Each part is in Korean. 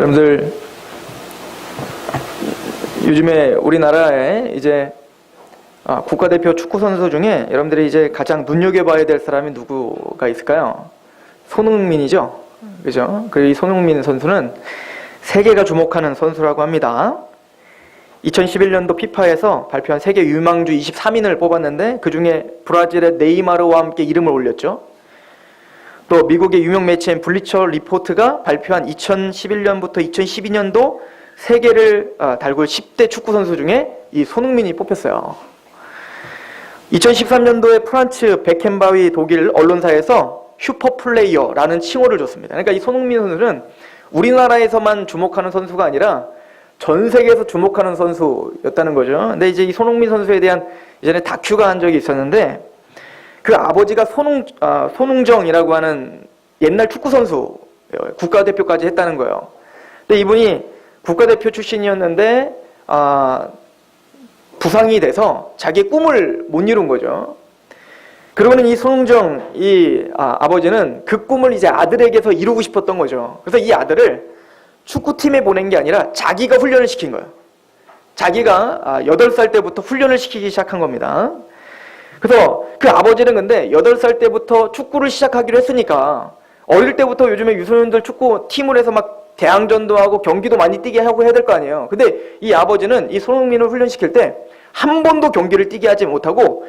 여러분들 요즘에 우리나라에 이제 국가대표 축구 선수 중에 여러분들이 이제 가장 눈여겨봐야 될 사람이 누구가 있을까요? 손흥민이죠. 그죠? 그리고 이 손흥민 선수는 세계가 주목하는 선수라고 합니다. 2011년도 피파에서 발표한 세계 유망주 23인을 뽑았는데 그 중에 브라질의 네이마르와 함께 이름을 올렸죠. 또 미국의 유명 매체인 블리처 리포트가 발표한 2011년부터 2012년도 세계를 달굴 10대 축구 선수 중에 이 손흥민이 뽑혔어요. 2013년도에 프란츠 베켄바위 독일 언론사에서 슈퍼플레이어라는 칭호를 줬습니다. 그러니까 이 손흥민 선수는 우리나라에서만 주목하는 선수가 아니라 전 세계에서 주목하는 선수였다는 거죠. 근데 이제 이 손흥민 선수에 대한 예전에 다큐가 한 적이 있었는데 그 아버지가 손흥정이라고 하는 옛날 축구 선수, 국가대표까지 했다는 거예요. 근데 이분이 국가대표 출신이었는데 부상이 돼서 자기의 꿈을 못 이룬 거죠. 그러고는 이 손흥정 아버지는 그 꿈을 이제 아들에게서 이루고 싶었던 거죠. 그래서 이 아들을 축구팀에 보낸 게 아니라 자기가 훈련을 시킨 거예요. 자기가 8살 때부터 훈련을 시키기 시작한 겁니다. 그래서 그 아버지는 근데 8살 때부터 축구를 시작하기로 했으니까 어릴 때부터 요즘에 유소년들 축구 팀을 해서 막 대항전도 하고 경기도 많이 뛰게 하고 해야 될 거 아니에요. 근데 이 아버지는 이 손흥민을 훈련시킬 때 한 번도 경기를 뛰게 하지 못하고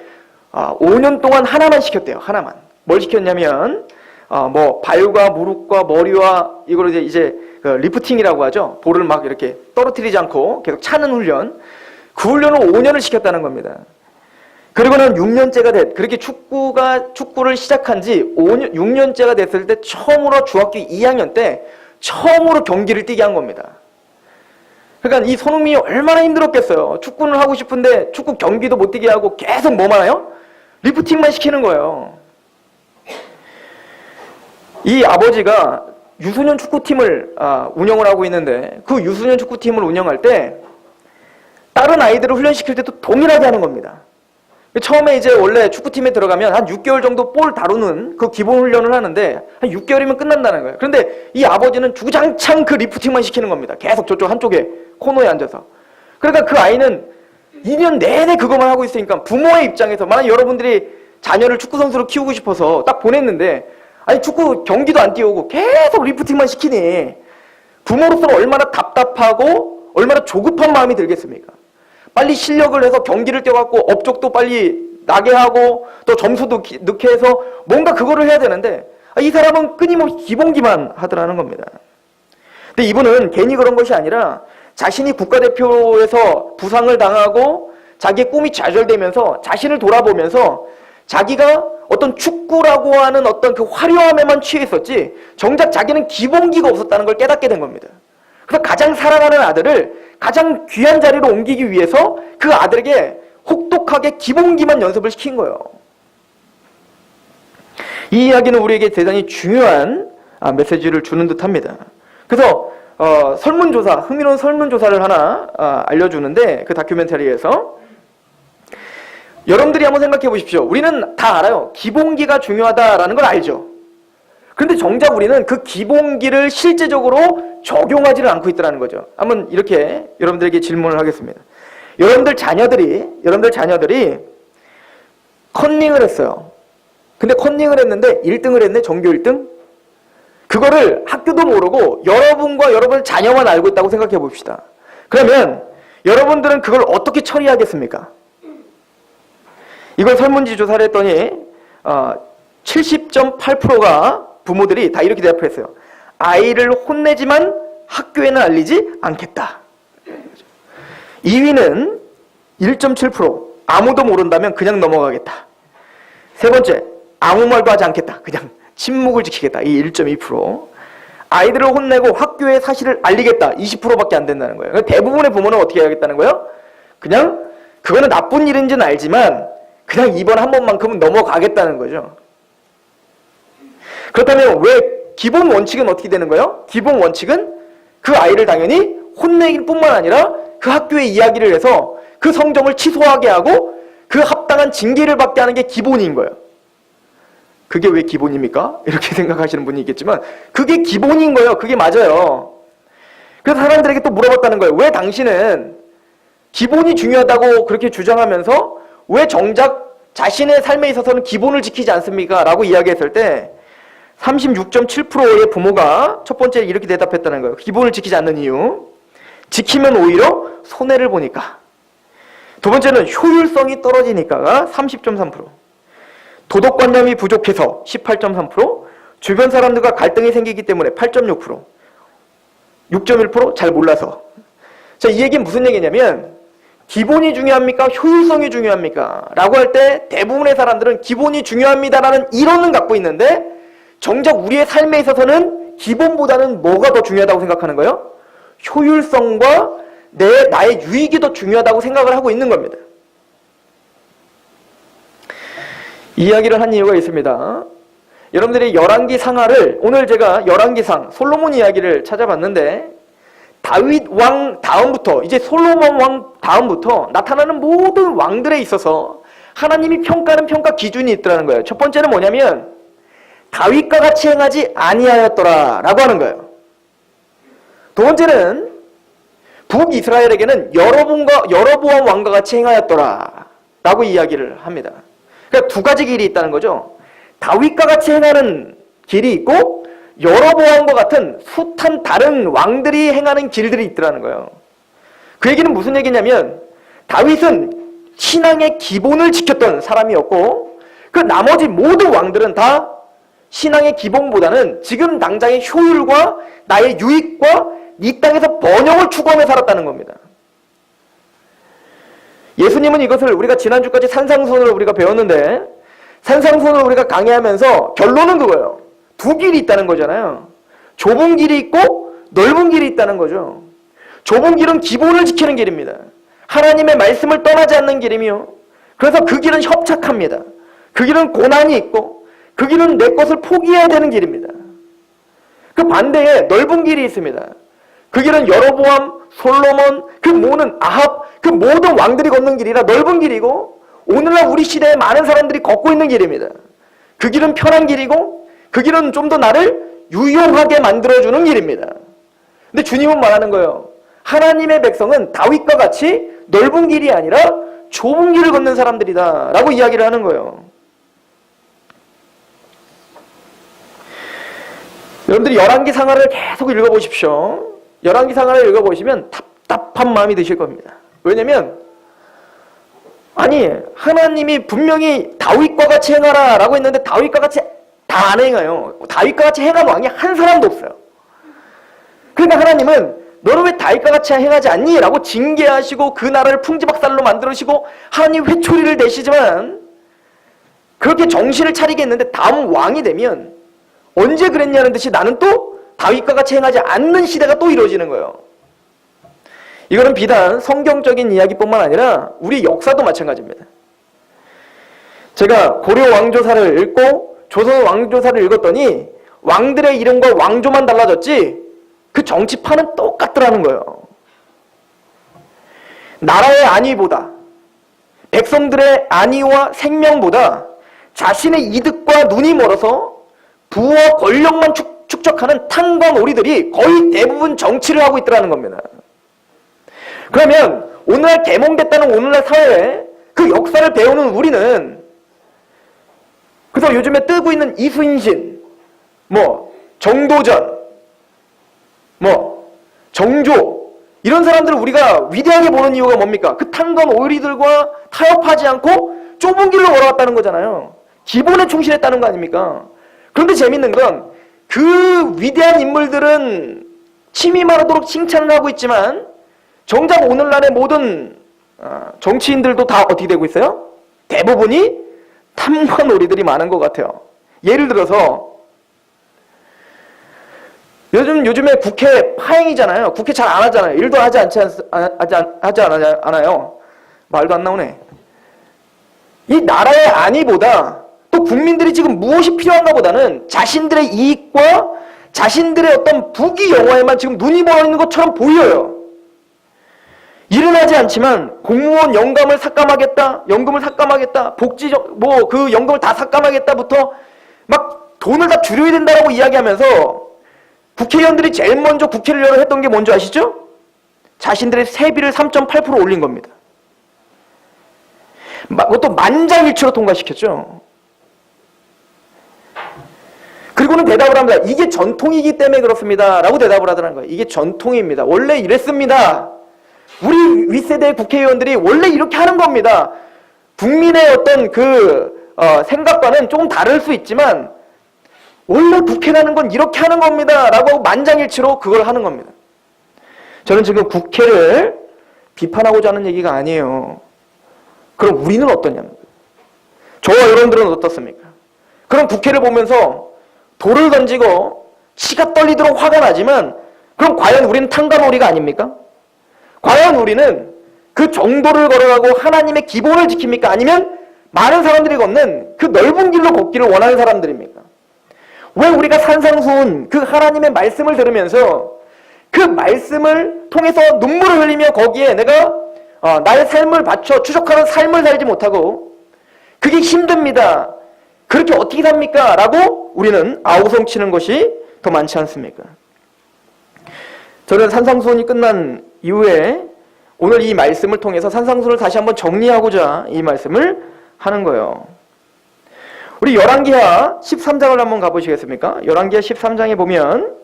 5년 동안 하나만 시켰대요. 하나만. 뭘 시켰냐면 뭐 발과 무릎과 머리와 이걸 이제 리프팅이라고 하죠. 볼을 막 이렇게 떨어뜨리지 않고 계속 차는 훈련. 그 훈련을 5년을 시켰다는 겁니다. 그리고는 6년째가 그렇게 축구를 시작한 지 6년째가 됐을 때 처음으로 중학교 2학년 때 처음으로 경기를 뛰게 한 겁니다. 그러니까 이 손흥민이 얼마나 힘들었겠어요. 축구는 하고 싶은데 축구 경기도 못 뛰게 하고 계속 뭐만 해요? 리프팅만 시키는 거예요. 이 아버지가 유소년 축구팀을 운영을 하고 있는데 그 유소년 축구팀을 운영할 때 다른 아이들을 훈련시킬 때도 동일하게 하는 겁니다. 처음에 이제 원래 축구팀에 들어가면 한 6개월 정도 볼 다루는 그 기본 훈련을 하는데 한 6개월이면 끝난다는 거예요. 그런데 이 아버지는 주구장창 그 리프팅만 시키는 겁니다. 계속 저쪽 한쪽에 코너에 앉아서. 그러니까 그 아이는 2년 내내 그것만 하고 있으니까 부모의 입장에서 만약 여러분들이 자녀를 축구 선수로 키우고 싶어서 딱 보냈는데 아니 축구 경기도 안 뛰어오고 계속 리프팅만 시키니 부모로서는 얼마나 답답하고 얼마나 조급한 마음이 들겠습니까? 빨리 실력을 해서 경기를 뛰어갖고 업적도 빨리 나게 하고 또 점수도 넣게 해서 뭔가 그거를 해야 되는데 이 사람은 끊임없이 기본기만 하더라는 겁니다. 근데 이분은 괜히 그런 것이 아니라 자신이 국가대표에서 부상을 당하고 자기의 꿈이 좌절되면서 자신을 돌아보면서 자기가 어떤 축구라고 하는 어떤 그 화려함에만 취해 있었지 정작 자기는 기본기가 없었다는 걸 깨닫게 된 겁니다. 그래서 가장 사랑하는 아들을 가장 귀한 자리로 옮기기 위해서 그 아들에게 혹독하게 기본기만 연습을 시킨 거예요. 이 이야기는 우리에게 대단히 중요한 메시지를 주는 듯합니다. 그래서 설문조사, 흥미로운 설문조사를 하나 알려주는데 그 다큐멘터리에서 여러분들이 한번 생각해 보십시오. 우리는 다 알아요. 기본기가 중요하다라는 걸 알죠. 그런데 정작 우리는 그 기본기를 실제적으로 적용하지를 않고 있다는 거죠. 한번 이렇게 여러분들에게 질문을 하겠습니다. 여러분들 자녀들이 컨닝을 했어요. 근데 컨닝을 했는데 1등을 했네, 전교 1등? 그거를 학교도 모르고 여러분과 여러분 자녀만 알고 있다고 생각해 봅시다. 그러면 여러분들은 그걸 어떻게 처리하겠습니까? 이걸 설문지 조사를 했더니 70.8%가 부모들이 다 이렇게 대답을 했어요. 아이를 혼내지만 학교에는 알리지 않겠다. 2위는 1.7%. 아무도 모른다면 그냥 넘어가겠다. 세 번째, 아무 말도 하지 않겠다. 그냥 침묵을 지키겠다. 이 1.2%. 아이들을 혼내고 학교에 사실을 알리겠다. 20%밖에 안 된다는 거예요. 대부분의 부모는 어떻게 하겠다는 거예요? 그냥 그거는 나쁜 일인지는 알지만 그냥 이번 한 번만큼은 넘어가겠다는 거죠. 그렇다면 왜 기본 원칙은 어떻게 되는 거예요? 기본 원칙은 그 아이를 당연히 혼내길 뿐만 아니라 그 학교에 이야기를 해서 그 성적을 취소하게 하고 그 합당한 징계를 받게 하는 게 기본인 거예요. 그게 왜 기본입니까? 이렇게 생각하시는 분이 있겠지만 그게 기본인 거예요. 그게 맞아요. 그래서 사람들에게 또 물어봤다는 거예요. 왜 당신은 기본이 중요하다고 그렇게 주장하면서 왜 정작 자신의 삶에 있어서는 기본을 지키지 않습니까? 라고 이야기했을 때 36.7%의 부모가 첫 번째 이렇게 대답했다는 거예요. 기본을 지키지 않는 이유. 지키면 오히려 손해를 보니까. 두 번째는 효율성이 떨어지니까가 30.3%. 도덕관념이 부족해서 18.3%. 주변 사람들과 갈등이 생기기 때문에 8.6%. 6.1% 잘 몰라서. 자, 이 얘기는 무슨 얘기냐면 기본이 중요합니까? 효율성이 중요합니까? 라고 할 때 대부분의 사람들은 기본이 중요합니다라는 이론은 갖고 있는데 정작 우리의 삶에 있어서는 기본보다는 뭐가 더 중요하다고 생각하는 거예요? 효율성과 나의 유익이 더 중요하다고 생각을 하고 있는 겁니다. 이 이야기를 한 이유가 있습니다. 여러분들이 열왕기 상하를 오늘 제가 열왕기상 솔로몬 이야기를 찾아봤는데 다윗 왕 다음부터 이제 솔로몬 왕 다음부터 나타나는 모든 왕들에 있어서 하나님이 평가하는 평가 기준이 있더라는 거예요. 첫 번째는 뭐냐면 다윗과 같이 행하지 아니하였더라 라고 하는 거예요. 두 번째는 북이스라엘에게는 여로보암 왕과 같이 행하였더라 라고 이야기를 합니다. 그러니까 두 가지 길이 있다는 거죠. 다윗과 같이 행하는 길이 있고 여로보암과 같은 숱한 다른 왕들이 행하는 길들이 있더라는 거예요. 그 얘기는 무슨 얘기냐면 다윗은 신앙의 기본을 지켰던 사람이었고 그 나머지 모든 왕들은 다 신앙의 기본보다는 지금 당장의 효율과 나의 유익과 이 땅에서 번영을 추구하며 살았다는 겁니다. 예수님은 이것을 우리가 지난주까지 산상수훈을 우리가 배웠는데 산상수훈을 우리가 강의하면서 결론은 그거예요. 두 길이 있다는 거잖아요. 좁은 길이 있고 넓은 길이 있다는 거죠. 좁은 길은 기본을 지키는 길입니다. 하나님의 말씀을 떠나지 않는 길이며 그래서 그 길은 협착합니다. 그 길은 고난이 있고 그 길은 내 것을 포기해야 되는 길입니다. 그 반대에 넓은 길이 있습니다. 그 길은 여로보암, 솔로몬, 그 모든 아합, 그 모든 왕들이 걷는 길이라 넓은 길이고 오늘날 우리 시대에 많은 사람들이 걷고 있는 길입니다. 그 길은 편한 길이고 그 길은 좀 더 나를 유용하게 만들어주는 길입니다. 근데 주님은 말하는 거예요. 하나님의 백성은 다윗과 같이 넓은 길이 아니라 좁은 길을 걷는 사람들이다 라고 이야기를 하는 거예요. 여러분들이 열왕기 상하를 계속 읽어보십시오. 열왕기 상하를 읽어보시면 답답한 마음이 드실 겁니다. 왜냐면 아니 하나님이 분명히 다윗과 같이 행하라 라고 했는데 다윗과 같이 다 안 행해요. 다윗과 같이 행한 왕이 한 사람도 없어요. 그러니까 하나님은 너는 왜 다윗과 같이 행하지 않니? 라고 징계하시고 그 나라를 풍지박살로 만들으시고 하나님 회초리를 내시지만 그렇게 정신을 차리게 했는데 다음 왕이 되면 언제 그랬냐는 듯이 나는 또 다윗과 같이 행하지 않는 시대가 또 이루어지는 거예요. 이거는 비단 성경적인 이야기뿐만 아니라 우리 역사도 마찬가지입니다. 제가 고려 왕조사를 읽고 조선 왕조사를 읽었더니 왕들의 이름과 왕조만 달라졌지 그 정치판은 똑같더라는 거예요. 나라의 안위보다 백성들의 안위와 생명보다 자신의 이득과 눈이 멀어서 부와 권력만 축적하는 탕관오리들이 거의 대부분 정치를 하고 있더라는 겁니다. 그러면 오늘날 계몽됐다는 오늘날 사회에 그 역사를 배우는 우리는 그래서 요즘에 뜨고 있는 이순신, 정도전, 정조 이런 사람들을 우리가 위대하게 보는 이유가 뭡니까? 그 탕관오리들과 타협하지 않고 좁은 길로 걸어왔다는 거잖아요. 기본에 충실했다는 거 아닙니까? 그런데 재밌는 건 그 위대한 인물들은 침이마르도록 칭찬을 하고 있지만 정작 오늘날의 모든 정치인들도 다 어떻게 되고 있어요? 대부분이 탐관오리들이 많은 것 같아요. 예를 들어서 요즘에 국회 파행이잖아요. 국회 잘 안 하잖아요. 일도 하지 않아요. 말도 안 나오네. 이 나라의 안위보다 또 국민들이 지금 무엇이 필요한가 보다는 자신들의 이익과 자신들의 어떤 부귀 영화에만 지금 눈이 멀어 있는 것처럼 보여요. 일은 하지 않지만 공무원 연금을 삭감하겠다, 복지 그 연금을 다 삭감하겠다부터 막 돈을 다 줄여야 된다라고 이야기하면서 국회의원들이 제일 먼저 국회를 열어 했던 게 뭔지 아시죠? 자신들의 세비를 3.8% 올린 겁니다. 그것도 만장일치로 통과시켰죠. 그리고는 대답을 합니다. 이게 전통이기 때문에 그렇습니다. 라고 대답을 하더라는 거예요. 이게 전통입니다. 원래 이랬습니다. 우리 윗세대의 국회의원들이 원래 이렇게 하는 겁니다. 국민의 어떤 생각과는 조금 다를 수 있지만 원래 국회라는 건 이렇게 하는 겁니다. 라고 만장일치로 그걸 하는 겁니다. 저는 지금 국회를 비판하고자 하는 얘기가 아니에요. 그럼 우리는 어떠냐는 거예요. 저와 여러분들은 어떻습니까? 그럼 국회를 보면서 돌을 던지고 치가 떨리도록 화가 나지만 그럼 과연 우리는 탕감오리가 아닙니까? 과연 우리는 그 정도를 걸어가고 하나님의 기본을 지킵니까? 아니면 많은 사람들이 걷는 그 넓은 길로 걷기를 원하는 사람들입니까? 왜 우리가 산상수훈 그 하나님의 말씀을 들으면서 그 말씀을 통해서 눈물을 흘리며 거기에 내가 나의 삶을 바쳐 추적하는 삶을 살지 못하고 그게 힘듭니다. 그렇게 어떻게 삽니까? 라고 우리는 아우성치는 것이 더 많지 않습니까? 저는 산상수훈이 끝난 이후에 오늘 이 말씀을 통해서 산상수훈을 다시 한번 정리하고자 이 말씀을 하는 거예요. 우리 열왕기하 13장을 한번 가보시겠습니까? 열왕기하 13장에 보면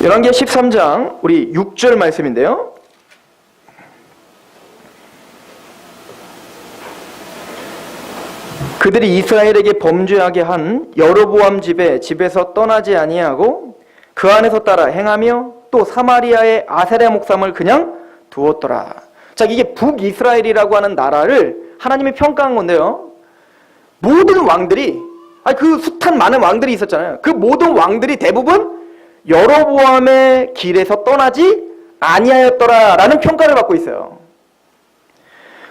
열왕기하 13장 우리 6절 말씀인데요. 그들이 이스라엘에게 범죄하게 한 여로보암 집에서 떠나지 아니하고 그 안에서 따라 행하며 또 사마리아의 아세라 목삼을 그냥 두었더라. 자, 이게 북이스라엘이라고 하는 나라를 하나님이 평가한 건데요. 모든 왕들이 그 숱한 많은 왕들이 있었잖아요. 그 모든 왕들이 대부분 여로보암의 길에서 떠나지 아니하였더라라는 평가를 받고 있어요.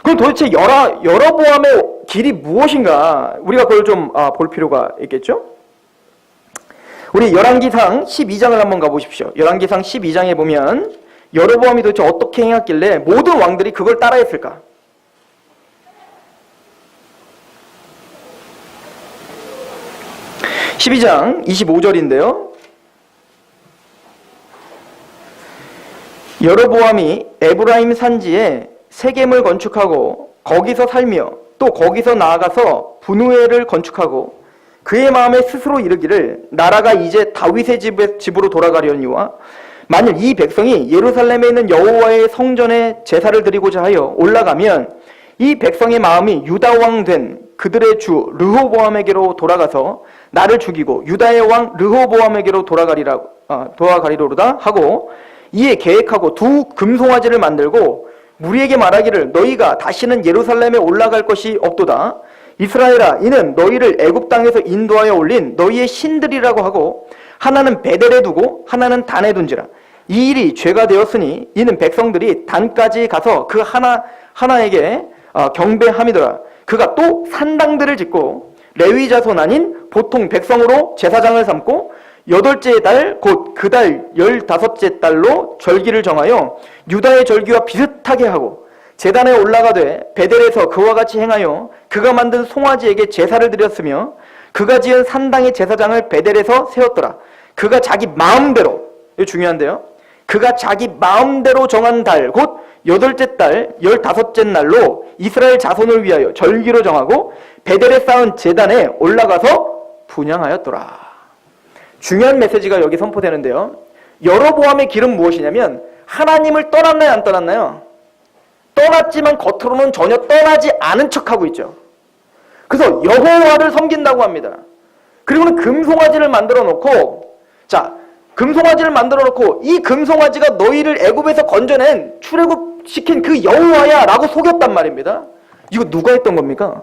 그럼 도대체 여로보암의 길이 무엇인가? 우리가 그걸 좀 볼 필요가 있겠죠? 우리 열왕기상 12장을 한번 가보십시오. 열왕기상 12장에 보면 여로보암이 도대체 어떻게 행했길래 모든 왕들이 그걸 따라했을까? (12장) 25절인데요. 여로보암이 에브라임 산지에 세겜을 건축하고 거기서 살며 또 거기서 나아가서 분우엘을 건축하고 그의 마음에 스스로 이르기를 나라가 이제 다윗의 집으로 돌아가려니와 만일 이 백성이 예루살렘에 있는 여호와의 성전에 제사를 드리고자 하여 올라가면 이 백성의 마음이 유다 왕 된 그들의 주 르호보암에게로 돌아가서 나를 죽이고 유다의 왕 르호보암에게로 돌아가리로다 하고 이에 계획하고 두 금송아지를 만들고 무리에게 말하기를 너희가 다시는 예루살렘에 올라갈 것이 없도다. 이스라엘아 이는 너희를 애굽 땅에서 인도하여 올린 너희의 신들이라고 하고 하나는 베델에 두고 하나는 단에 둔지라. 이 일이 죄가 되었으니 이는 백성들이 단까지 가서 그 하나에게 경배함이더라. 그가 또 산당들을 짓고 레위 자손 아닌 보통 백성으로 제사장을 삼고 8째 달 곧 그 달 15째 달로 절기를 정하여 유다의 절기와 비슷하게 하고 제단에 올라가되 베델에서 그와 같이 행하여 그가 만든 송아지에게 제사를 드렸으며 그가 지은 산당의 제사장을 베델에서 세웠더라. 그가 자기 마음대로, 이거 중요한데요, 그가 자기 마음대로 정한 달 곧 8째 달 15째 날로 이스라엘 자손을 위하여 절기로 정하고 베델에 쌓은 제단에 올라가서 분향하였더라. 중요한 메시지가 여기 선포되는데요. 여로보암의 길은 무엇이냐면 하나님을 떠났나요, 안 떠났나요? 떠났지만 겉으로는 전혀 떠나지 않은 척하고 있죠. 그래서 여호와를 섬긴다고 합니다. 그리고는 금송아지를 만들어 놓고, 자, 금송아지를 만들어 놓고 이 금송아지가 너희를 애굽에서 건져낸 출애굽시킨 그 여호와야 라고 속였단 말입니다. 이거 누가 했던 겁니까?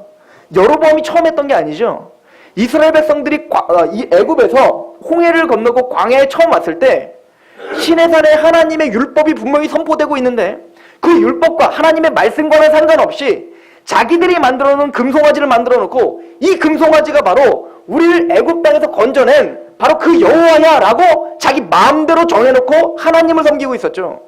여로보암이 처음 했던 게 아니죠. 이스라엘 백성들이 이 애굽에서 홍해를 건너고 광야에 처음 왔을 때 시내산에 하나님의 율법이 분명히 선포되고 있는데 그 율법과 하나님의 말씀과는 상관없이 자기들이 만들어 놓은 금송아지를 만들어 놓고 이 금송아지가 바로 우리를 애굽 땅에서 건져낸 바로 그 여호와야 라고 자기 마음대로 정해놓고 하나님을 섬기고 있었죠.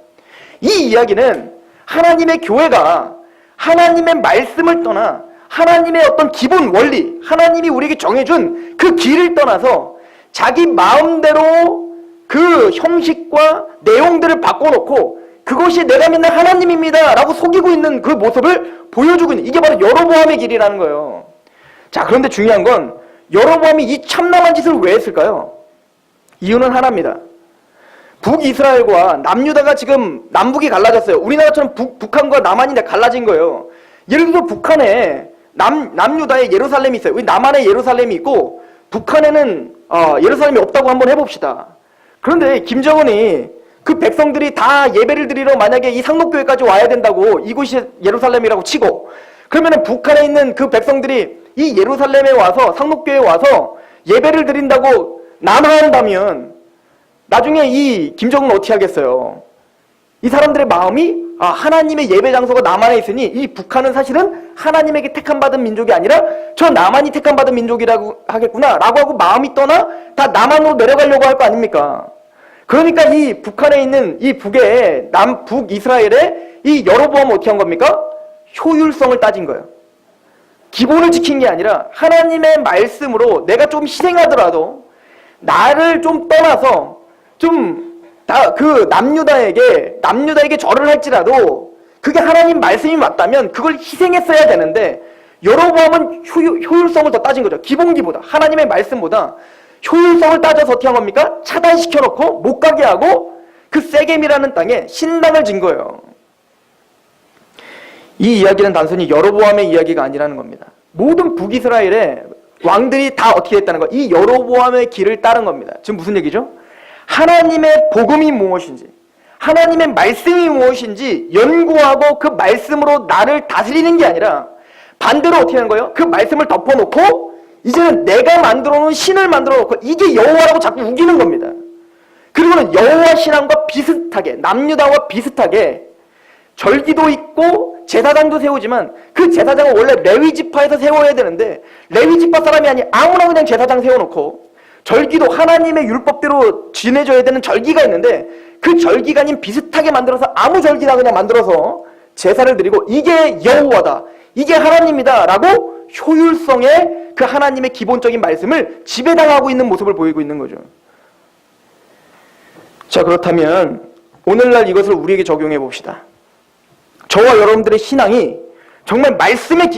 이 이야기는 하나님의 교회가 하나님의 말씀을 떠나 하나님의 어떤 기본 원리, 하나님이 우리에게 정해준 그 길을 떠나서 자기 마음대로 그 형식과 내용들을 바꿔놓고 그것이 내가 믿는 하나님입니다 라고 속이고 있는 그 모습을 보여주고 있는, 이게 바로 여로보암의 길이라는 거예요. 자, 그런데 중요한 건 여로보암이 이 참남한 짓을 왜 했을까요? 이유는 하나입니다. 북이스라엘과 남유다가 지금 남북이 갈라졌어요. 우리나라처럼 북한과 남한이 갈라진 거예요. 예를 들어 북한에 남유다에 예루살렘이 있어요. 우리 남한에 예루살렘이 있고 북한에는 예루살렘이 없다고 한번 해봅시다. 그런데 김정은이 그 백성들이 다 예배를 드리러 만약에 이 상록교회까지 와야 된다고, 이곳이 예루살렘이라고 치고, 그러면은 북한에 있는 그 백성들이 이 예루살렘에 와서 상록교회에 와서 예배를 드린다고 난화한다면 나중에 이 김정은은 어떻게 하겠어요? 이 사람들의 마음이 하나님의 예배 장소가 남한에 있으니 이 북한은 사실은 하나님에게 택함받은 민족이 아니라 저 남한이 택함받은 민족이라고 하겠구나 라고 하고 마음이 떠나 다 남한으로 내려가려고 할 거 아닙니까? 그러니까 이 북한에 있는 이 북의 북이스라엘의 이 여로보암은 어떻게 한 겁니까? 효율성을 따진 거예요. 기본을 지킨 게 아니라 하나님의 말씀으로 내가 좀 희생하더라도 나를 좀 떠나서 좀 그 남유다에게 절을 할지라도 그게 하나님 말씀이 맞다면 그걸 희생했어야 되는데, 여로보암은 효율성을 더 따진 거죠. 기본기보다, 하나님의 말씀보다 효율성을 따져서 어떻게 한 겁니까? 차단시켜놓고 못 가게 하고 그 세겜이라는 땅에 신당을 진 거예요. 이 이야기는 단순히 여로보암의 이야기가 아니라는 겁니다. 모든 북이스라엘의 왕들이 다 어떻게 했다는 거예요? 이 여로보암의 길을 따른 겁니다. 지금 무슨 얘기죠? 하나님의 복음이 무엇인지, 하나님의 말씀이 무엇인지 연구하고 그 말씀으로 나를 다스리는 게 아니라 반대로 어떻게 하는 거예요? 그 말씀을 덮어놓고 이제는 내가 만들어놓은 신을 만들어놓고 이게 여호와라고 자꾸 우기는 겁니다. 그리고는 여호와 신앙과 비슷하게, 남유다와 비슷하게 절기도 있고 제사장도 세우지만 그 제사장은 원래 레위지파에서 세워야 되는데 레위지파 사람이 아닌 아무나 그냥 제사장 세워놓고, 절기도 하나님의 율법대로 지내줘야 되는 절기가 있는데 그 절기가 아닌 비슷하게 만들어서 아무 절기나 그냥 만들어서 제사를 드리고 이게 여호와다, 이게 하나님이다 라고 효율성의 그 하나님의 기본적인 말씀을 지배당하고 있는 모습을 보이고 있는 거죠. 자, 그렇다면 오늘날 이것을 우리에게 적용해 봅시다. 저와 여러분들의 신앙이 정말 말씀에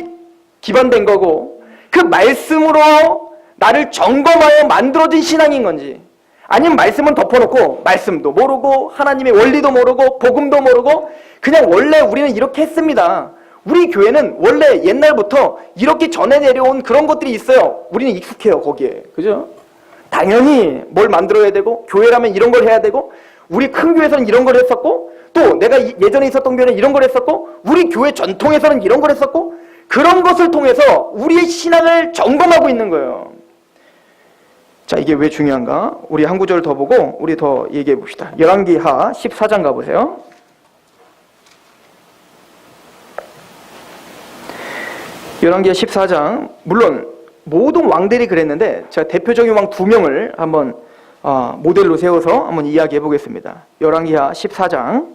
기반된 거고 그 말씀으로 나를 점검하여 만들어진 신앙인 건지, 아니면 말씀은 덮어놓고 말씀도 모르고 하나님의 원리도 모르고 복음도 모르고 그냥 원래 우리는 이렇게 했습니다, 우리 교회는 원래 옛날부터 이렇게 전해 내려온 그런 것들이 있어요, 우리는 익숙해요 거기에, 그죠? 당연히 뭘 만들어야 되고 교회라면 이런 걸 해야 되고 우리 큰 교회에서는 이런 걸 했었고 또 내가 예전에 있었던 교회는 이런 걸 했었고 우리 교회 전통에서는 이런 걸 했었고, 그런 것을 통해서 우리의 신앙을 점검하고 있는 거예요. 자, 이게 왜 중요한가? 우리 한 구절 더 보고 우리 더 얘기해 봅시다. 열왕기하 14장 가보세요. 열왕기하 14장, 물론 모든 왕들이 그랬는데 제가 대표적인 왕 2명을 한번 모델로 세워서 한번 이야기해 보겠습니다. 열왕기하 14장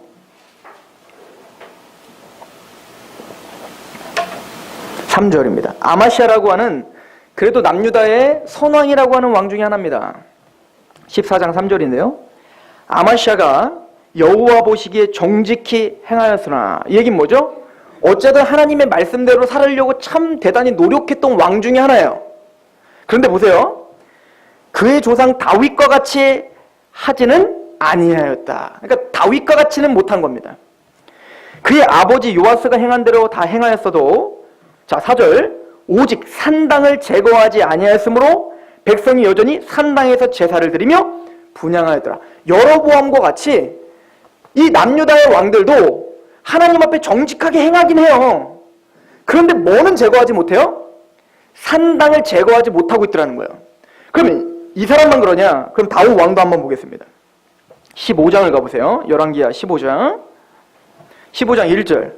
3절입니다. 아마시아라고 하는, 그래도 남유다의 선왕이라고 하는 왕 중에 하나입니다. 14장 3절인데요. 아마시아가 여호와 보시기에 정직히 행하였으나, 이 얘기는 뭐죠? 어쨌든 하나님의 말씀대로 살으려고 참 대단히 노력했던 왕 중에 하나예요. 그런데 보세요. 그의 조상 다윗과 같이 하지는 아니하였다. 그러니까 다윗과 같이는 못한 겁니다. 그의 아버지 요아스가 행한 대로 다 행하였어도, 자 4절, 오직 산당을 제거하지 아니하였으므로 백성이 여전히 산당에서 제사를 드리며 분향하였더라. 여로보암과 같이 이 남유다의 왕들도 하나님 앞에 정직하게 행하긴 해요. 그런데 뭐는 제거하지 못해요? 산당을 제거하지 못하고 있더라는 거예요. 그러면 이 사람만 그러냐? 그럼 다윗 왕도 한번 보겠습니다. 15장을 가보세요. 열왕기하 15장 1절.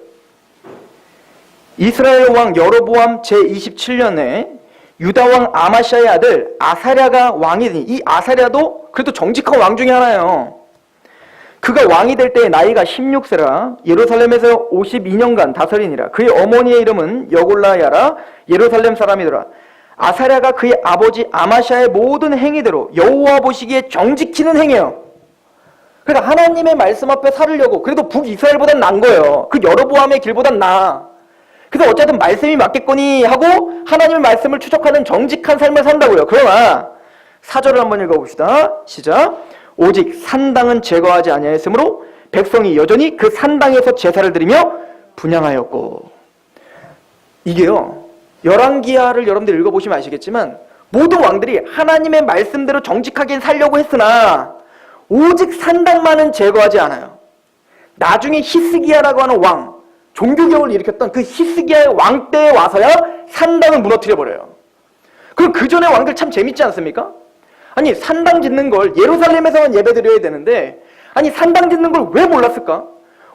이스라엘 왕 여로보암 제27년에 유다 왕 아마시아의 아들 아사랴가 왕이 되니, 이 아사랴도 그래도 정직한 왕 중에 하나예요. 그가 왕이 될 때의 나이가 16세라 예루살렘에서 52년간 다스리니라. 그의 어머니의 이름은 여골라야라 예루살렘 사람이더라. 아사랴가 그의 아버지 아마샤의 모든 행위대로 여호와 보시기에 정직히는 행해요. 그러니까 하나님의 말씀 앞에 살으려고 그래도 북이스라엘보단 나은 거예요. 그 여로보암의 길보단 나아. 그래서 어쨌든 말씀이 맞겠거니 하고 하나님의 말씀을 추적하는 정직한 삶을 산다고요. 그러나 4절을 한번 읽어봅시다. 시작. 오직 산당은 제거하지 아니하였으므로 백성이 여전히 그 산당에서 제사를 드리며 분향하였고. 이게요, 열왕기하를 여러분들 읽어보시면 아시겠지만 모든 왕들이 하나님의 말씀대로 정직하게 살려고 했으나 오직 산당만은 제거하지 않아요. 나중에 히스기야라고 하는 왕, 종교개혁을 일으켰던 그 히스기야의 왕 때에 와서야 산당을 무너뜨려버려요. 그럼 그 전에 왕들 참 재밌지 않습니까? 아니, 산당 짓는 걸 예루살렘에서만 예배드려야 되는데, 아니, 산당 짓는 걸 왜 몰랐을까?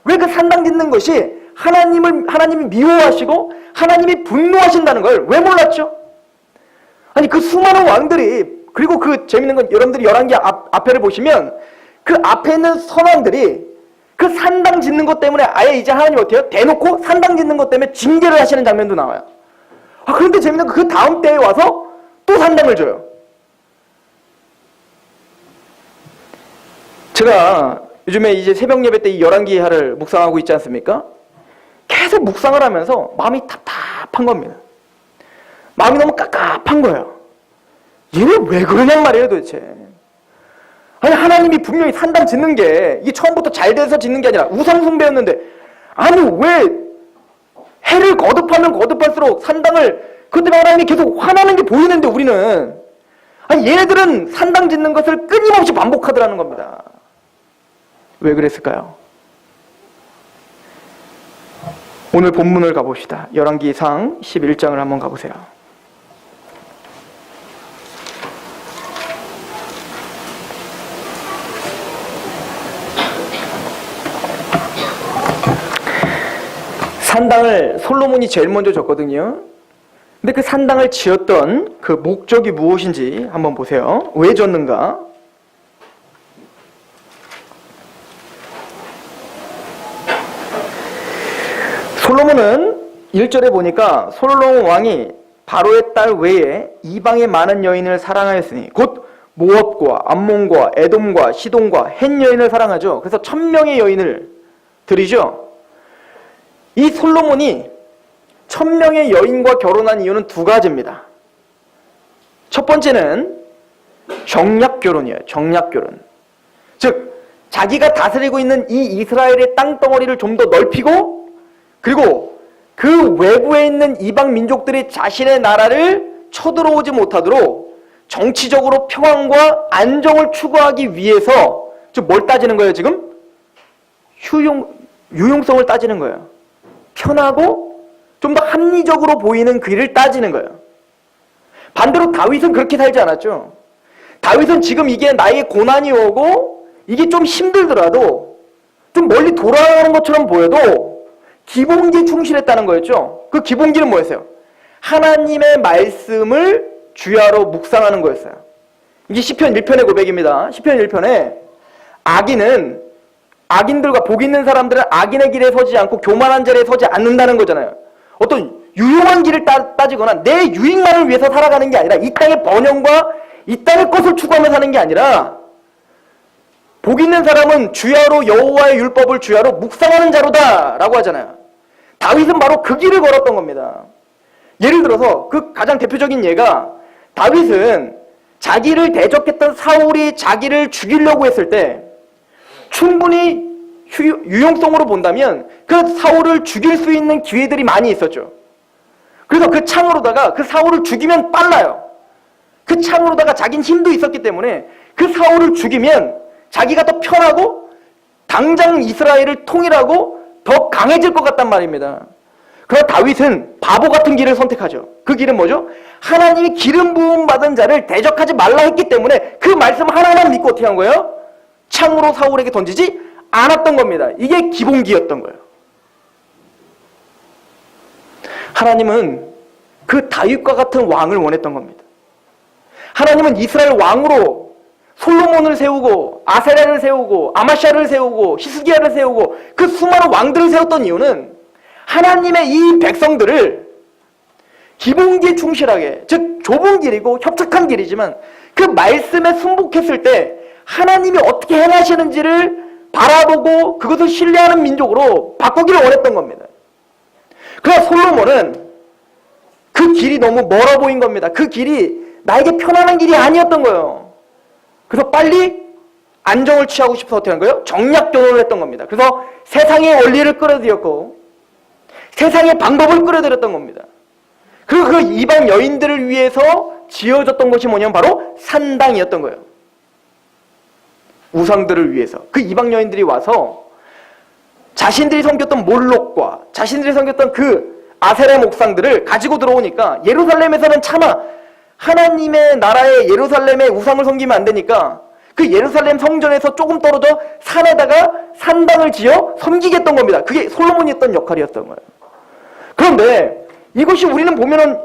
왜 그 산당 짓는 것이 하나님이 미워하시고 하나님이 분노하신다는 걸 왜 몰랐죠? 아니, 그 수많은 왕들이, 그리고 그 재밌는 건 여러분들이 열왕기 앞에를 보시면 그 앞에 있는 선왕들이 그 산당 짓는 것 때문에 아예 이제 하나님 어때요? 대놓고 산당 짓는 것 때문에 징계를 하시는 장면도 나와요. 그런데 재밌는 건 그 다음 때에 와서 또 산당을 줘요. 제가 요즘에 이제 새벽 예배 때 이 열왕기하를 묵상하고 있지 않습니까? 계속 묵상을 하면서 마음이 답답한 겁니다. 마음이 너무 깝깝한 거예요. 얘는 왜 그러냔 말이에요, 도대체. 아니, 하나님이 분명히 산당 짓는 게 이게 처음부터 잘 돼서 짓는 게 아니라 우상숭배였는데, 아니 왜 해를 거듭하면 거듭할수록 산당을, 그것 때문에 하나님이 계속 화나는 게 보이는데 우리는, 아니 얘네들은 산당 짓는 것을 끊임없이 반복하더라는 겁니다. 왜 그랬을까요? 오늘 본문을 가봅시다. 열왕기상 11장을 한번 가보세요. 산당을 솔로몬이 제일 먼저 졌거든요. 근데 그 산당을 지었던 그 목적이 무엇인지 한번 보세요. 왜 졌는가? 솔로몬은 1절에 보니까 솔로몬 왕이 바로의 딸 외에 이방의 많은 여인을 사랑하였으니 곧 모압과 암몬과 에돔과 시돈과 헷 여인을 사랑하죠. 그래서 1000명의 여인을 들이죠. 이 솔로몬이 1000명의 여인과 결혼한 이유는 두 가지입니다. 첫 번째는 정략결혼이에요. 정략결혼. 즉 자기가 다스리고 있는 이 이스라엘의 땅덩어리를 좀 더 넓히고, 그리고 그 외부에 있는 이방 민족들이 자신의 나라를 쳐들어오지 못하도록 정치적으로 평안과 안정을 추구하기 위해서 즉 뭘 따지는 거예요 지금? 유용성을 따지는 거예요. 편하고 좀 더 합리적으로 보이는 그 일을 따지는 거예요. 반대로 다윗은 그렇게 살지 않았죠. 다윗은 지금 이게 나의 고난이 오고 이게 좀 힘들더라도 좀 멀리 돌아가는 것처럼 보여도 기본기에 충실했다는 거였죠. 그 기본기는 뭐였어요? 하나님의 말씀을 주야로 묵상하는 거였어요. 이게 시편 1편의 고백입니다. 시편 1편에 악인들과 복 있는 사람들은 악인의 길에 서지 않고 교만한 자리에 서지 않는다는 거잖아요. 어떤 유용한 길을 따지거나 내 유익만을 위해서 살아가는 게 아니라 이 땅의 번영과 이 땅의 것을 추구하며 사는 게 아니라 복 있는 사람은 주야로 여호와의 율법을 주야로 묵상하는 자로다 라고 하잖아요. 다윗은 바로 그 길을 걸었던 겁니다. 예를 들어서 그 가장 대표적인 예가, 다윗은 자기를 대적했던 사울이 자기를 죽이려고 했을 때 충분히 유용성으로 본다면 그 사울을 죽일 수 있는 기회들이 많이 있었죠. 그래서 그 창으로다가 그 사울을 죽이면 빨라요. 그 창으로다가 자긴 힘도 있었기 때문에 그 사울을 죽이면 자기가 더 편하고 당장 이스라엘을 통일하고 더 강해질 것 같단 말입니다. 그러나 다윗은 바보 같은 길을 선택하죠. 그 길은 뭐죠? 하나님이 기름 부음 받은 자를 대적하지 말라 했기 때문에 그 말씀 하나만 믿고 어떻게 한 거예요? 창으로 사울에게 던지지 않았던 겁니다. 이게 기본기였던 거예요. 하나님은 그 다윗과 같은 왕을 원했던 겁니다. 하나님은 이스라엘 왕으로 솔로몬을 세우고 아세라를 세우고 아마샤를 세우고 히스기야를 세우고 그 수많은 왕들을 세웠던 이유는 하나님의 이 백성들을 기본기에 충실하게, 즉 좁은 길이고 협착한 길이지만 그 말씀에 순복했을 때 하나님이 어떻게 행하시는지를 바라보고 그것을 신뢰하는 민족으로 바꾸기를 원했던 겁니다. 그러나 솔로몬은 그 길이 너무 멀어 보인 겁니다. 그 길이 나에게 편안한 길이 아니었던 거예요. 그래서 빨리 안정을 취하고 싶어서 어떻게 한 거예요? 정략 결혼을 했던 겁니다. 그래서 세상의 원리를 끌어들였고 세상의 방법을 끌어들였던 겁니다. 그리고 그 이방 여인들을 위해서 지어졌던 것이 뭐냐면 바로 산당이었던 거예요. 우상들을 위해서. 그 이방 여인들이 와서 자신들이 섬겼던 몰록과 자신들이 섬겼던 그 아세라 목상들을 가지고 들어오니까 예루살렘에서는 차마 하나님의 나라의 예루살렘의 우상을 섬기면 안 되니까 그 예루살렘 성전에서 조금 떨어져 산에다가 산당을 지어 섬기겠던 겁니다. 그게 솔로몬이 했던 역할이었던 거예요. 그런데 이것이 우리는 보면은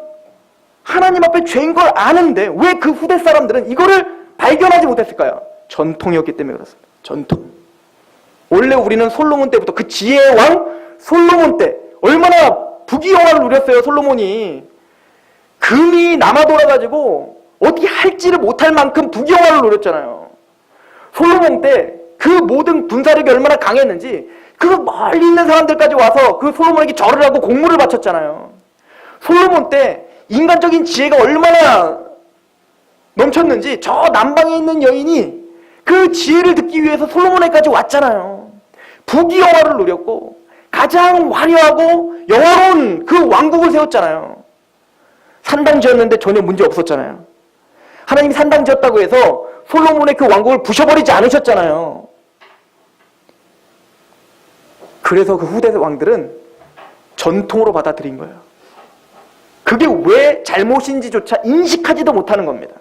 하나님 앞에 죄인 걸 아는데 왜 그 후대 사람들은 이거를 발견하지 못했을까요? 전통이었기 때문에 그렇습니다. 전통. 원래 우리는 솔로몬 때부터 그 지혜의 왕 솔로몬 때 얼마나 부귀영화를 누렸어요. 솔로몬이 금이 남아 돌아가지고 어떻게 할지를 못할 만큼 부귀영화를 누렸잖아요. 솔로몬 때 그 모든 군사력이 얼마나 강했는지 그 멀리 있는 사람들까지 와서 그 솔로몬에게 절을 하고 공물을 바쳤잖아요. 솔로몬 때 인간적인 지혜가 얼마나 넘쳤는지 저 남방에 있는 여인이 그 지혜를 듣기 위해서 솔로몬에까지 왔잖아요. 부귀영화를 누렸고 가장 화려하고 영화로운 그 왕국을 세웠잖아요. 산당 지었는데 전혀 문제 없었잖아요. 하나님이 산당 지었다고 해서 솔로몬의 그 왕국을 부셔버리지 않으셨잖아요. 그래서 그 후대 왕들은 전통으로 받아들인 거예요. 그게 왜 잘못인지조차 인식하지도 못하는 겁니다.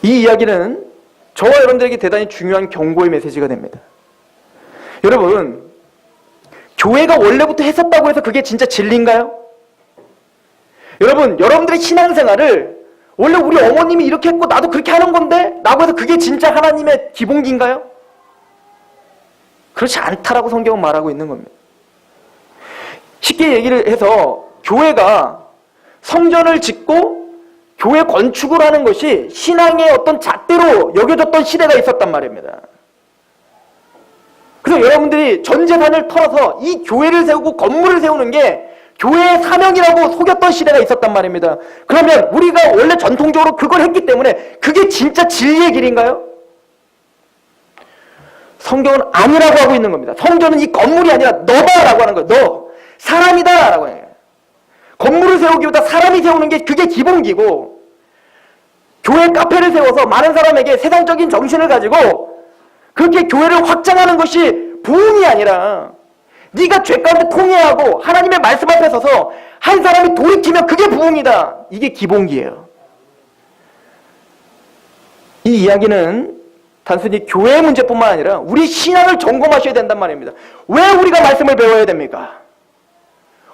이 이야기는 저와 여러분들에게 대단히 중요한 경고의 메시지가 됩니다. 여러분, 교회가 원래부터 했었다고 해서 그게 진짜 진리인가요? 여러분, 여러분들의 신앙생활을 원래 우리 어머님이 이렇게 했고 나도 그렇게 하는 건데 라고 해서 그게 진짜 하나님의 기본기인가요? 그렇지 않다라고 성경은 말하고 있는 겁니다. 쉽게 얘기를 해서 교회가 성전을 짓고 교회 건축을 하는 것이 신앙의 어떤 잣대로 여겨졌던 시대가 있었단 말입니다. 그래서 여러분들이 전 재산을 털어서 이 교회를 세우고 건물을 세우는 게 교회의 사명이라고 속였던 시대가 있었단 말입니다. 그러면 우리가 원래 전통적으로 그걸 했기 때문에 그게 진짜 진리의 길인가요? 성경은 아니라고 하고 있는 겁니다. 성전은 이 건물이 아니라 너다라고 하는 거예요. 너. 사람이다 라고 해요. 건물을 세우기보다 사람이 세우는 게 그게 기본기고 교회 카페를 세워서 많은 사람에게 세상적인 정신을 가지고 그렇게 교회를 확장하는 것이 부흥이 아니라 네가 죄 가운데 통회하고 하나님의 말씀 앞에 서서 한 사람이 돌이키면 그게 부흥이다. 이게 기본기예요. 이 이야기는 단순히 교회의 문제뿐만 아니라 우리 신앙을 점검하셔야 된단 말입니다. 왜 우리가 말씀을 배워야 됩니까?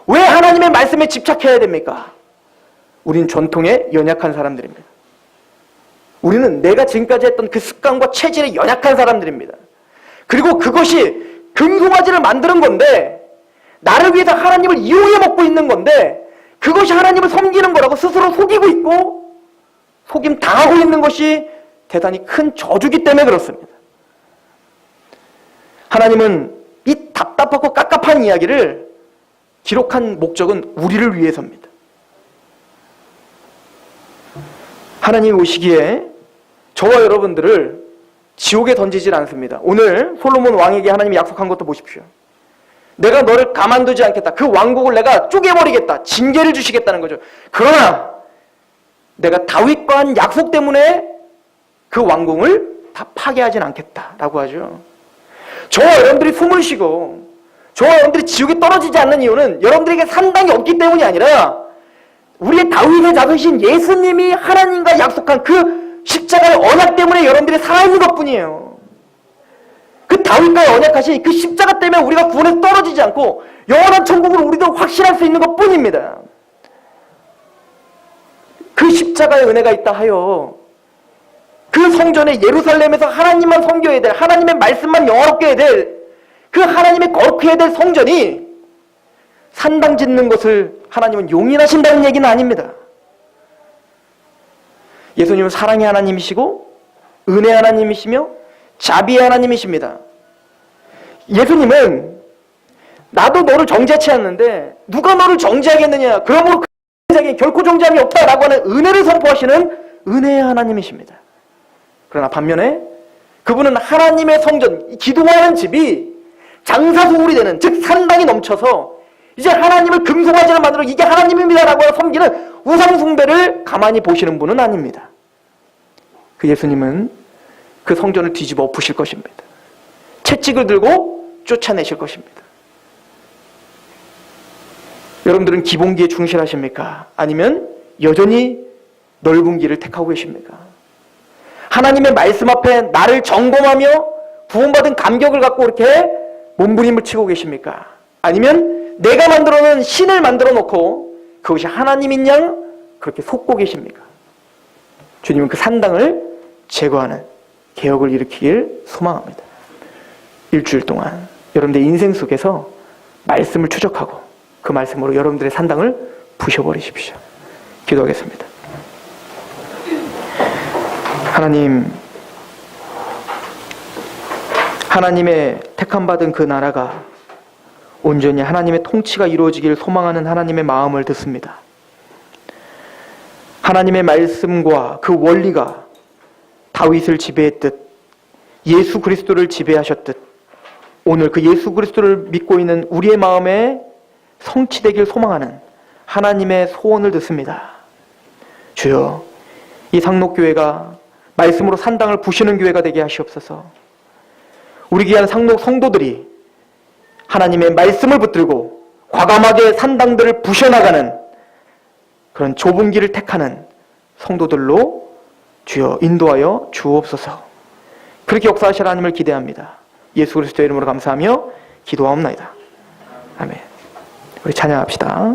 왜 하나님의 말씀에 집착해야 됩니까? 우린 전통에 연약한 사람들입니다. 우리는 내가 지금까지 했던 그 습관과 체질에 연약한 사람들입니다. 그리고 그것이 금송아지를 만드는 건데 나를 위해서 하나님을 이용해 먹고 있는 건데 그것이 하나님을 섬기는 거라고 스스로 속이고 있고 속임 당하고 있는 것이 대단히 큰 저주기 때문에 그렇습니다. 하나님은 이 답답하고 깝깝한 이야기를 기록한 목적은 우리를 위해서입니다. 하나님이 오시기에 저와 여러분들을 지옥에 던지질 않습니다. 오늘 솔로몬 왕에게 하나님이 약속한 것도 보십시오. 내가 너를 가만두지 않겠다. 그 왕국을 내가 쪼개버리겠다. 징계를 주시겠다는 거죠. 그러나 내가 다윗과 한 약속 때문에 그 왕궁을 다 파괴하진 않겠다라고 하죠. 저와 여러분들이 숨을 쉬고 저와 여러분들이 지옥에 떨어지지 않는 이유는 여러분들에게 산당이 없기 때문이 아니라 우리의 다윗의 자손이신 예수님이 하나님과 약속한 그 십자가의 언약 때문에 여러분들이 살아있는 것뿐이에요. 그 다윗과의 언약하신 그 십자가 때문에 우리가 구원에서 떨어지지 않고 영원한 천국을 우리도 확신할 수 있는 것뿐입니다. 그 십자가의 은혜가 있다 하여 그 성전에 예루살렘에서 하나님만 섬겨야 될, 하나님의 말씀만 영화롭게 해야 될, 그 하나님의 거룩해야 될 성전이 산당 짓는 것을 하나님은 용인하신다는 얘기는 아닙니다. 예수님은 사랑의 하나님이시고 은혜 하나님이시며 자비의 하나님이십니다. 예수님은 나도 너를 정죄치 않는데 누가 너를 정죄하겠느냐, 그러므로 그 세상에 결코 정죄함이 없다라고 하는 은혜를 선포하시는 은혜의 하나님이십니다. 그러나 반면에 그분은 하나님의 성전, 기도하는 집이 장사소굴이 되는, 즉 산당이 넘쳐서 이제 하나님을 금송아지를 만들어 이게 하나님입니다라고 섬기는 우상숭배를 가만히 보시는 분은 아닙니다. 그 예수님은 그 성전을 뒤집어 엎으실 것입니다. 채찍을 들고 쫓아내실 것입니다. 여러분들은 기본기에 충실하십니까? 아니면 여전히 넓은 길을 택하고 계십니까? 하나님의 말씀 앞에 나를 점검하며 구원받은 감격을 갖고 이렇게 몸부림을 치고 계십니까? 아니면 내가 만들어 놓은 신을 만들어 놓고 그것이 하나님인 양 그렇게 속고 계십니까? 주님은 그 산당을 제거하는 개혁을 일으키길 소망합니다. 일주일 동안 여러분들의 인생 속에서 말씀을 추적하고 그 말씀으로 여러분들의 산당을 부셔버리십시오. 기도하겠습니다. 하나님, 하나님의 택함받은 그 나라가 온전히 하나님의 통치가 이루어지기를 소망하는 하나님의 마음을 듣습니다. 하나님의 말씀과 그 원리가 다윗을 지배했듯 예수 그리스도를 지배하셨듯 오늘 그 예수 그리스도를 믿고 있는 우리의 마음에 성취되길 소망하는 하나님의 소원을 듣습니다. 주여, 이 상록교회가 말씀으로 산당을 부시는 교회가 되게 하시옵소서. 우리 귀한 상록 성도들이 하나님의 말씀을 붙들고 과감하게 산당들을 부셔나가는 그런 좁은 길을 택하는 성도들로 주여 인도하여 주옵소서. 그렇게 역사하실 하나님을 기대합니다. 예수 그리스도의 이름으로 감사하며 기도하옵나이다. 아멘. 우리 찬양합시다.